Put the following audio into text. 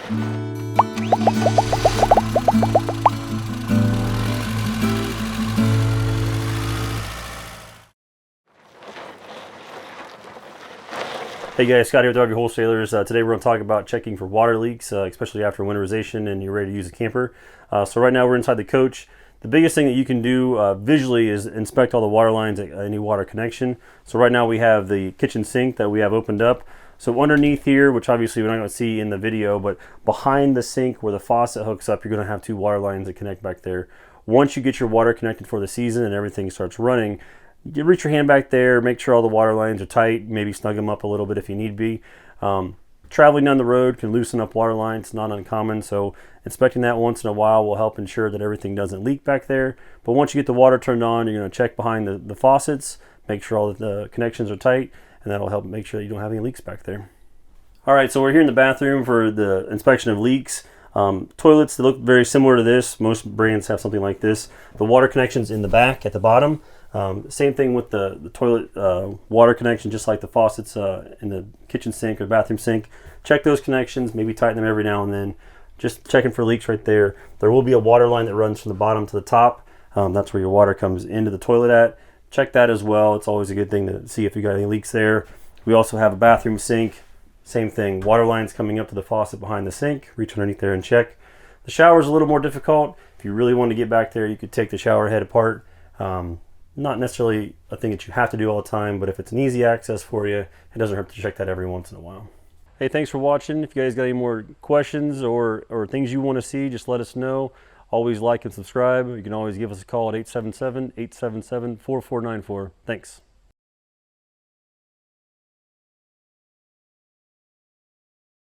Hey guys, Scott here with RV Wholesalers. Today we're going to talk about checking for water leaks, especially after winterization and you're ready to use a camper. So right now we're inside the coach. The biggest thing that you can do visually is inspect all the water lines at any water connection. So right now we have the kitchen sink that we have opened up. So underneath here, which obviously we're not going to see in the video, but behind the sink where the faucet hooks up, you're going to have two water lines that connect back there. Once you get your water connected for the season and everything starts running, you reach your hand back there, make sure all the water lines are tight, maybe snug them up a little bit if you need be. Traveling down the road can loosen up water lines, not uncommon, so inspecting that once in a while will help ensure that everything doesn't leak back there. But once you get the water turned on, you're going to check behind the faucets, make sure all the connections are tight, and that'll help make sure that you don't have any leaks back there. Alright, so we're here in the bathroom for the inspection of leaks. Toilets, they look very similar to this. Most brands have something like this. The water connection's in the back at the bottom. Same thing with the toilet water connection, just like the faucets in the kitchen sink or bathroom sink. Check those connections, maybe tighten them every now and then. Just checking for leaks right there. There will be a water line that runs from the bottom to the top. That's where your water comes into the toilet at. Check that as well. It's always a good thing to see if you got any leaks there. We also have a bathroom sink. Same thing, water lines coming up to the faucet behind the sink. Reach underneath there and check. The shower is a little more difficult. If you really want to get back there, you could take the shower head apart. Not necessarily a thing that you have to do all the time, but if it's an easy access for you, it doesn't hurt to check that every once in a while. Hey, thanks for watching. If you guys got any more questions or things you want to see, just let us know. Always like and subscribe. You can always give us a call at 877-877-4494. Thanks.